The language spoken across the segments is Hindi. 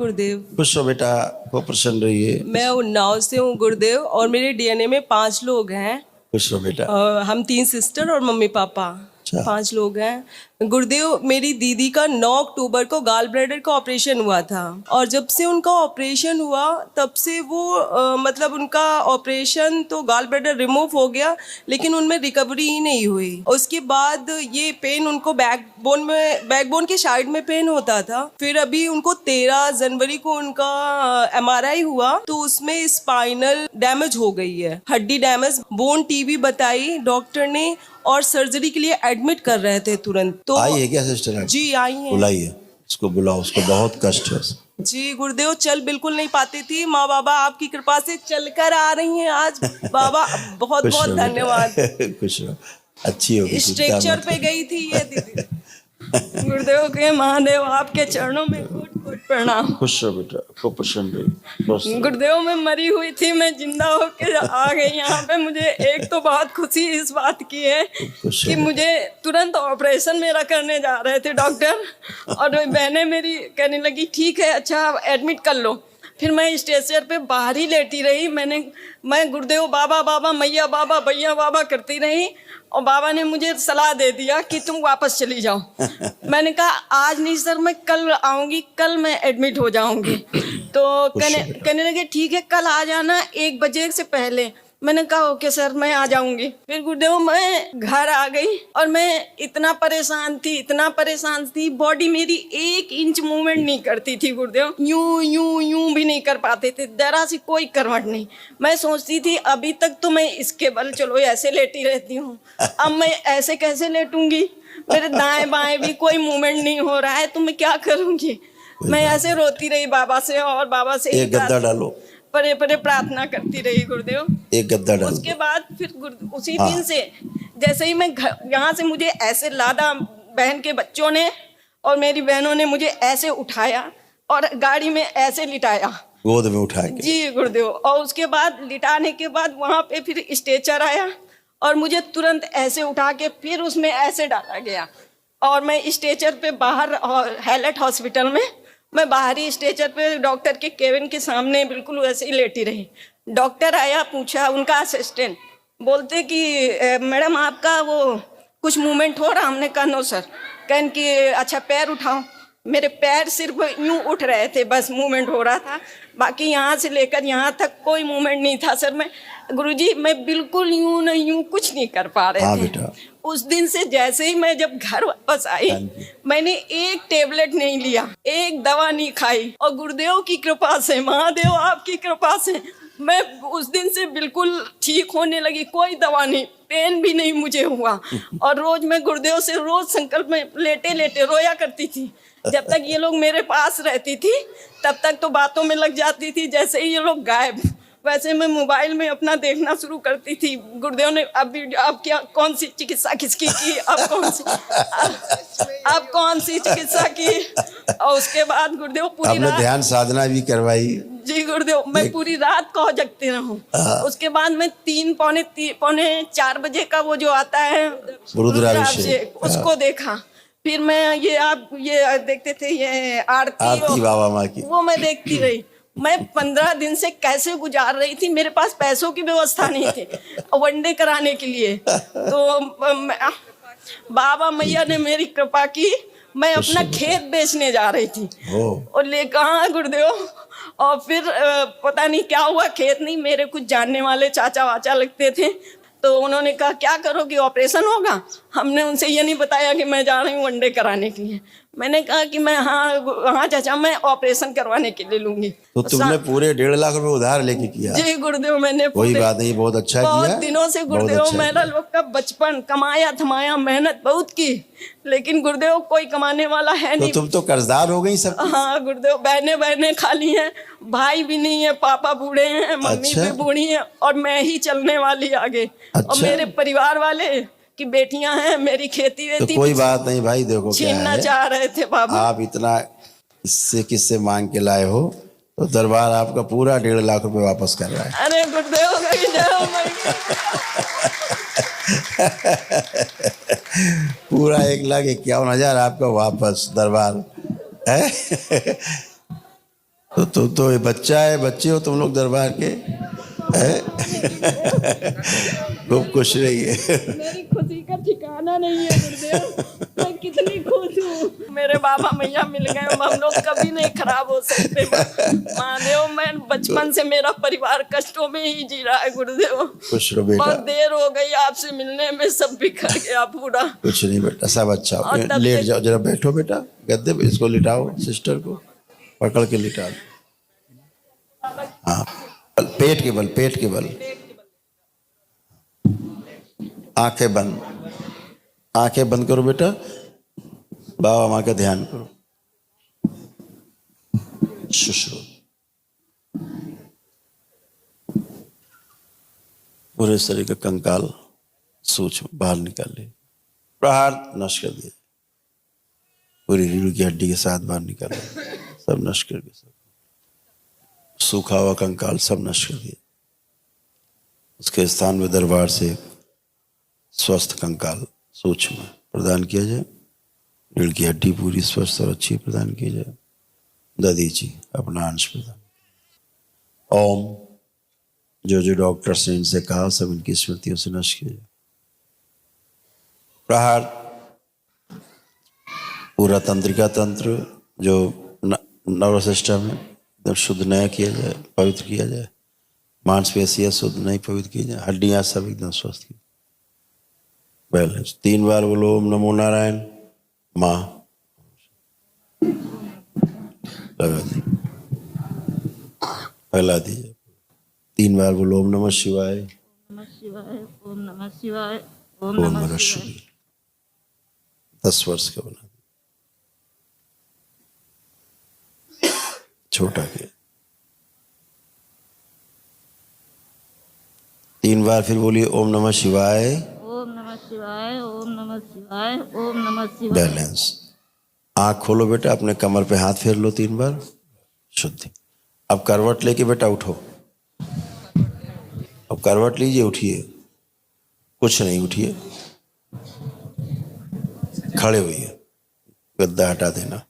गुरुदेव। खुश हो बेटा, खूब प्रसन्न रहिए। मैं उन्नाव से हूँ गुरुदेव, और मेरे डीएनए में 5 लोग हैं। खुश हो बेटा। हम 3 सिस्टर और मम्मी पापा, अच्छा। 5 लोग हैं गुरुदेव। मेरी दीदी का 9 अक्टूबर को गाल ब्लैडर का ऑपरेशन हुआ था, और जब से उनका ऑपरेशन हुआ तब से वो मतलब उनका ऑपरेशन तो गाल ब्लैडर रिमूव हो गया, लेकिन उनमें रिकवरी ही नहीं हुई। उसके बाद ये पेन उनको बैकबोन के साइड में पेन होता था। फिर अभी उनको 13 जनवरी को उनका MRI हुआ, तो उसमें स्पाइनल डैमेज हो गई है, हड्डी डैमेज, बोन टीबी बताई डॉक्टर ने, और सर्जरी के लिए एडमिट कर रहे थे तुरंत। तो आई है क्या सिस्टर? जी आई है। बुलाइए, उसको बुलाओ, उसको बहुत कष्ट है। जी गुरुदेव, चल बिल्कुल नहीं पाती थी। माँ बाबा आपकी कृपा से चलकर आ रही हैं आज। बाबा बहुत बहुत धन्यवाद। खुश रहो, अच्छी होगी। स्ट्रेचर पे गई थी ये दीदी। गुरुदेव के महादेव आपके चरणों में कोट कोट प्रणाम। खुश रहो बेटा, खूब प्रसन्न रहिए। गुरुदेव मैं मरी हुई थी, मैं जिंदा होकर आ गई यहाँ पे। मुझे एक तो बहुत खुशी इस बात की है कि मुझे तुरंत ऑपरेशन मेरा करने जा रहे थे डॉक्टर, और बहनें मेरी कहने लगी ठीक है अच्छा एडमिट कर लो। फिर मैं स्ट्रेचर पे बाहर ही लेटी रही। मैं गुरुदेव बाबा बाबा मैया बाबा भैया बाबा करती रही, और बाबा ने मुझे सलाह दे दिया कि तुम वापस चली जाओ। मैंने कहा आज नहीं सर, मैं कल आऊँगी, कल मैं एडमिट हो जाऊँगी। तो कहने लगे ठीक है कल आ जाना 1 बजे से पहले। मैंने कहा ओके सर मैं आ जाऊंगी। फिर गुरुदेव मैं घर आ गई, और मैं इतना परेशान थी, बॉडी मेरी 1 इंच मूवमेंट नहीं करती थी गुरुदेव। यूं भी नहीं कर पाते थे, जरा सी कोई करवट नहीं। मैं सोचती थी अभी तक तो मैं इसके बल चलो ऐसे लेटी रहती हूँ, अब मैं ऐसे कैसे लेटूंगी, मेरे दाएं बाएं भी कोई मूवमेंट नहीं हो रहा है, तो मैं क्या करूंगी। मैं ऐसे रोती रही बाबा से, और बाबा से एक गद्दा डालो, परे परे प्रार्थना करती रही गुरुदेव। एक गद्दा डालो। उसके बाद फिर उसी दिन से जैसे ही मैं यहाँ से मुझे ऐसे लादा, बहन के बच्चों ने और मेरी बहनों ने मुझे ऐसे उठाया और गाड़ी में ऐसे लिटाया, गोद में उठा के। जी गुरुदेव। और उसके बाद लिटाने के बाद वहाँ पे फिर स्ट्रेचर आया, और मुझे तुरंत ऐसे उठा के फिर उसमें ऐसे डाला गया, और मैं स्ट्रेचर पे बाहर हैलेट हॉस्पिटल में मैं बाहरी स्ट्रेचर पे डॉक्टर के केबिन के सामने बिल्कुल वैसे ही लेटी रही। डॉक्टर आया, पूछा, उनका असिस्टेंट बोलते कि मैडम आपका वो कुछ मूवमेंट हो रहा। हमने कहा नो सर। कहन कि अच्छा पैर उठाओ। मेरे पैर सिर्फ यूं उठ रहे थे, बस मूवमेंट हो रहा था, बाकी यहाँ से लेकर यहाँ तक कोई मूवमेंट नहीं था सर। मैं गुरुजी मैं बिल्कुल यूं कुछ नहीं कर पा रहे थे। उस दिन से जैसे ही मैं जब घर वापस आई, मैंने एक टेबलेट नहीं लिया, एक दवा नहीं खाई, और गुरुदेव की कृपा से, महादेव आपकी कृपा से मैं उस दिन से बिल्कुल ठीक होने लगी। कोई दवा नहीं, पेन भी नहीं मुझे हुआ। और रोज मैं गुरुदेव से रोज संकल्प में लेटे लेटे रोया करती थी। जब तक ये लोग मेरे पास रहती थी तब तक तो बातों में लग जाती थी। जैसे ही ये लोग गायब, वैसे मैं मोबाइल में अपना देखना शुरू करती थी। गुरुदेव ने अब क्या कौन सी चिकित्सा किसकी की, अब कौन सी चिकित्सा की। और उसके बाद गुरुदेव पूरी रात ध्यान साधना भी करवाई। जी गुरुदेव, मैं पूरी रात कहो जगती रहूं। उसके बाद मैं 3 पौने 4 बजे का वो जो आता है रुद्राभिषेक, उसको देखा। फिर मैं ये देखते थे ये आरती बाबा माँ की, वो मैं देखती रही। मैं 15 दिन से कैसे गुजार रही थी। मेरे पास पैसों की व्यवस्था नहीं थी वनडे कराने के लिए, तो बाबा मैया ने मेरी कृपा की। मैं अपना खेत बेचने जा रही थी, और ले कहाँ गुरुदेव। और फिर पता नहीं क्या हुआ, खेत नहीं, मेरे कुछ जानने वाले चाचा वाचा लगते थे, तो उन्होंने कहा क्या करोगी, ऑपरेशन होगा। हमने उनसे ये नहीं बताया कि मैं जा रही हूँ वनडे कराने के लिए। मैंने कहा कि मैं हाँ चाचा मैं ऑपरेशन करवाने के लिए लूंगी। तो तुमने पूरे 1.5 लाख रुपए उधार लेके किया? जी गुरुदेव, मैंने कोई बात नहीं, बहुत अच्छा किया। बहुत दिनों से गुरुदेव अच्छा मेरा लोग का बचपन कमाया थमाया, मेहनत बहुत की, लेकिन गुरुदेव कोई कमाने वाला है नहीं। तो तुम तो कर्जदार हो गई सब। हाँ गुरुदेव, बहनें खाली हैं, भाई भी नहीं है, पापा बूढ़े हैं, मम्मी भी बूढ़ी है, और मैं ही चलने वाली आगे। और मेरे परिवार वाले की बेटियां हैं, मेरी खेती वेती। तो कोई बात नहीं भाई, देखो छीनना चाह रहे थे बाबा। आप इतना किससे मांग के लाए हो, तो दरबार आपका पूरा 1.5 लाख रुपए वापस कर रहा है। अरे गुरुदेव पूरा 1,51,000 आपका वापस दरबार है। तो ये बच्चा है, बच्चे हो तुम लोग दरबार के, हैं? खूब खुश रहिए। मेरी खुशी का ठिकाना नहीं है गुरुदेव, मैं कितनी खुश हूँ। मेरे बाबा मैया मिल गए, हम लोग कभी नहीं खराब हो सकते। महादेव, मैं बचपन से मेरा परिवार कष्टों में ही जी रहा है गुरुदेव। खुश रहो बेटा। बहुत देर हो गई आपसे मिलने में, सब बिखर गया पूरा। कुछ नहीं बेटा, सब अच्छा और हो। तब लेट से- जाओ जरा, बैठो बेटा गद्दे पे, इसको लिटाओ, सिस्टर को पकड़ के लिटा दो। हाँ, पेट के बल, पेट के बल। आंखें बंद, आंखें बंद करो बेटा, बाबा माँ का ध्यान करो। शुश्रू पूरे शरीर का कंकाल सूक्ष्म बाहर निकाले, प्रहार नष्ट कर दिया, पूरी रीढ़ की हड्डी के साथ बाहर निकाले, सब नष्ट करके, सब सूखा हुआ कंकाल सब नष्ट कर दिया। उसके स्थान में दरबार से स्वस्थ कंकाल सूक्ष्म प्रदान किया जाए, रीढ़ की हड्डी पूरी स्वस्थ और अच्छी प्रदान की जाए। दादी जी अपना अंश प्रदान। ओम, जो जो डॉक्टर्स ने इनसे कहा सब इनकी स्मृतियों से नष्ट किया जाए। प्रहार पूरा तंत्रिका तंत्र जो नर्वस सिस्टम है एकदम शुद्ध नया किया जाए, पवित्र किया जाए। मांसपेशियां शुद्ध नई पवित्र की जाए, हड्डियां सब एकदम स्वस्थ की। बैलेंस 3 बार बोलो ओम नमो नारायण। माँ लगा दी, फैला दीजिए। 3 बार बोलो ओम नमः शिवाय, नमः शिवाय, ओम नमः शिवाय, ओम ओम नमः नमः शिवाय। शिवाय। 10 वर्ष का बना छोटा के। 3 बार फिर बोलिए ओम नमः शिवाय। ओम नमः शिवाय, ओम नमः शिवाय, ओम नमः शिवाय। बैलेंस। आंख खोलो बेटा, अपने कमर पे हाथ फेर लो 3 बार, शुद्धि। अब करवट लेके बेटा उठो, अब करवट लीजिए, उठिए, कुछ नहीं, उठिए, खड़े होइए, गद्दा हटा देना,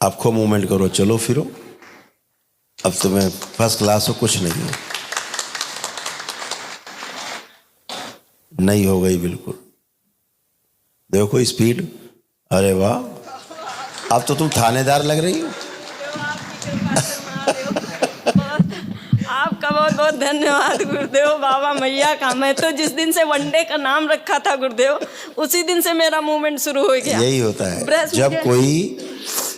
आपको मूवमेंट करो, चलो फिरो। अब तुम्हें फर्स्ट क्लास हो, कुछ नहीं हो, नहीं हो गई बिल्कुल। देखो स्पीड, अरे वाह, अब तो तुम थानेदार लग रही हो। आपका बहुत बहुत धन्यवाद गुरुदेव, बाबा मैया का। मैं तो जिस दिन से वनडे का नाम रखा था गुरुदेव, उसी दिन से मेरा मूवमेंट शुरू हो गया। यही होता है ब्रश जब मुझे- कोई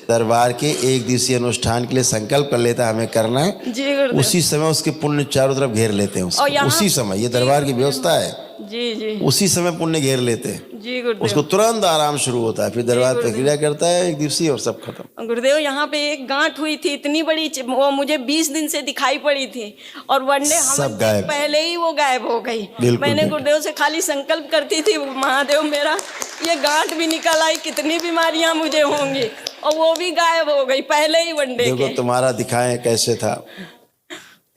दरबार के 1 दिवसीय अनुष्ठान के लिए संकल्प कर लेता है हमें करना है, जी गुरुदेव। उसी समय उसके पुण्य चारों तरफ घेर लेते हैं उसको। और यहाँ- उसी समय, ये दरबार की व्यवस्था है, जी जी उसी समय पुण्य घेर लेते हैं, जी गुरुदेव। उसको तुरंत आराम शुरू होता है, फिर दरबार प्रक्रिया करता है 1 दिवसीय और सब खत्म। गुरुदेव, यहाँ पे एक गांठ हुई थी इतनी बड़ी, वो मुझे 20 दिन से दिखाई पड़ी थी, और वनडे सब हम गायब। पहले ही वो गायब हो गई। बिल्कुल मैंने बेटा। गुरुदेव से खाली संकल्प करती थी, महादेव मेरा ये गांठ भी निकल आई, कितनी बीमारियां मुझे होंगी, और वो भी गायब हो गई पहले ही वनडे देखो के। तुम्हारा दिखाएं कैसे था,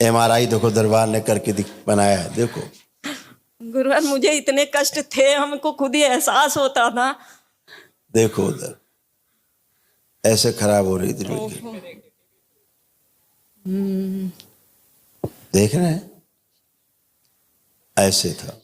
MRI देखो दरबार ने करके बनाया है, देखो। गुरुवर, मुझे इतने कष्ट थे, हमको खुद ही एहसास होता था। देखो उधर ऐसे खराब हो रही थी लड़की, देख रहे हैं, ऐसे था,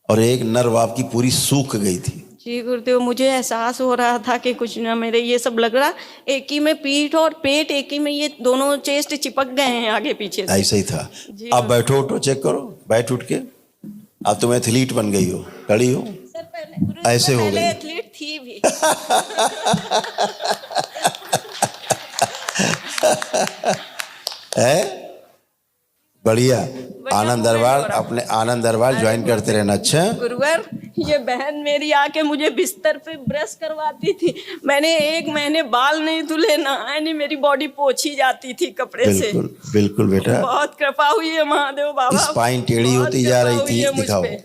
और एक नर्व आपकी पूरी सूख गई थी। जी गुरुदेव, मुझे एहसास हो रहा था कि कुछ ना, मेरे ये सब लग रहा, एक ही में पीठ और पेट, एक ही में ये दोनों चेस्ट चिपक गए हैं आगे पीछे से। ऐसे ही था। जी। अब बैठो, उठो, चेक करो, बैठ उठ के। अब तुम एथलीट बन गई हो, खड़ी हो, सर पहले गुरुदेव, ऐसे हो पहले गई। एथलीट थी भी। है बढ़िया। आनंद दरबार, अपने आनंद दरबार ज्वाइन करते रहना। अच्छा, गुरुवर, ये बहन मेरी आके मुझे बिस्तर पे ब्रश करवाती थी, मैंने 1 महीने बाल नहीं धुले, नहाए नहीं, मेरी बॉडी पोछी जाती थी कपड़े से। बिल्कुल बिल्कुल बेटा। बहुत कृपा हुई है महादेव बाबा, स्पाइन टेढ़ी बहुत होती जा कृपा रही हुई थी, है मुझ दिखाओ, पे।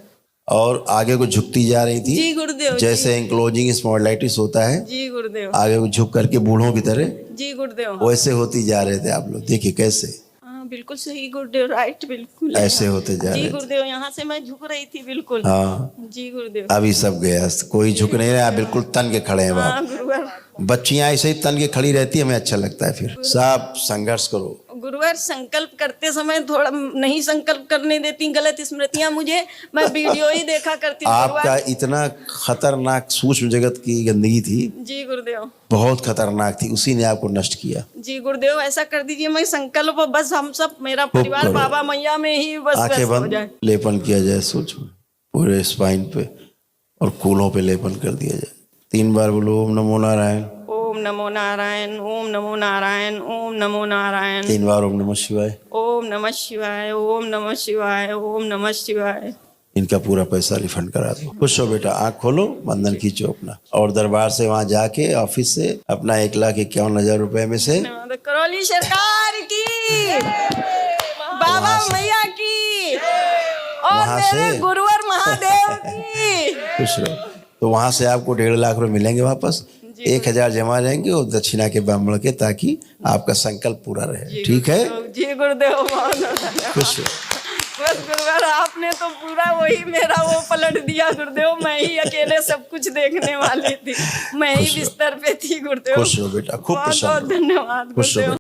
और आगे को झुकती जा रही थी। जी गुरुदेव, जैसे एंक्लोजिंग स्पॉन्डिलाइटिस होता है, जी गुरुदेव, आगे को झुक करके बूढ़ों की तरह, जी गुरुदेव। वैसे होती जा रहे थे आप लोग। देखिए कैसे हाँ बिल्कुल सही गुरुदेव, राइट, बिल्कुल ऐसे होते जा जी रहे थे। गुरुदेव, यहाँ से मैं झुक रही थी बिल्कुल। हाँ, जी गुरुदेव। अभी सब गया, कोई झुक नहीं रहा, बिल्कुल तन के खड़े हैं बाप। हाँ गुरुवर, बच्चियां ऐसे ही तन के खड़ी रहती है, हमें अच्छा लगता है। फिर सब संघर्ष करो। गुरुवार संकल्प करते समय थोड़ा नहीं संकल्प करने देती, गलत स्मृतियां मुझे, मैं वीडियो ही देखा करती हूँ। आपका इतना खतरनाक सूक्ष्म जगत की गंदगी थी, जी गुरुदेव, बहुत खतरनाक थी, उसी ने आपको नष्ट किया। जी गुरुदेव, ऐसा कर दीजिए, मैं संकल्प बस हम सब, मेरा परिवार करो। बाबा मैया में ही बस आंखें व्यस्त हो बंद, जाए। लेपन किया जाए सूक्ष्म पूरे स्पाइन पे और कूलों पे लेपन कर दिया जाए। 3 बार बोलो ओम नमो नारायण। ओम नमो नारायण, ओम नमो नारायण, ओम नमो नारायण। 3 बार ओम नमः शिवाय। ओम नमः शिवाय, ओम नमः शिवाय, ओम नमः शिवाय। इनका पूरा पैसा रिफंड करा दो। खुश हो बेटा, आंख खोलो, बंधन खींचो अपना, और दरबार से वहां जाके ऑफिस से अपना 1,51,000 रुपए में से करौली सरकार की, बाबा मैया की, और वहां मेरे से गुरुवर महादेव की। खुश रहो। तो वहां से आपको 1.5 लाख रुपए मिलेंगे वापस, 1,000 जमा रहेंगे और दक्षिणा के ब्राह्मण के, ताकि आपका संकल्प पूरा रहे। ठीक है जी गुरुदेव, बहुत धन्यवाद। खुश हो। बस गुरुवार आपने तो पूरा वही मेरा वो पलट दिया गुरुदेव, मैं ही अकेले सब कुछ देखने वाली थी, मैं ही बिस्तर पे थी गुरुदेव। खुश हो बेटा, खूब बहुत प्रसन्न बहुत हो। धन्यवाद खुश हो गुरुदेव।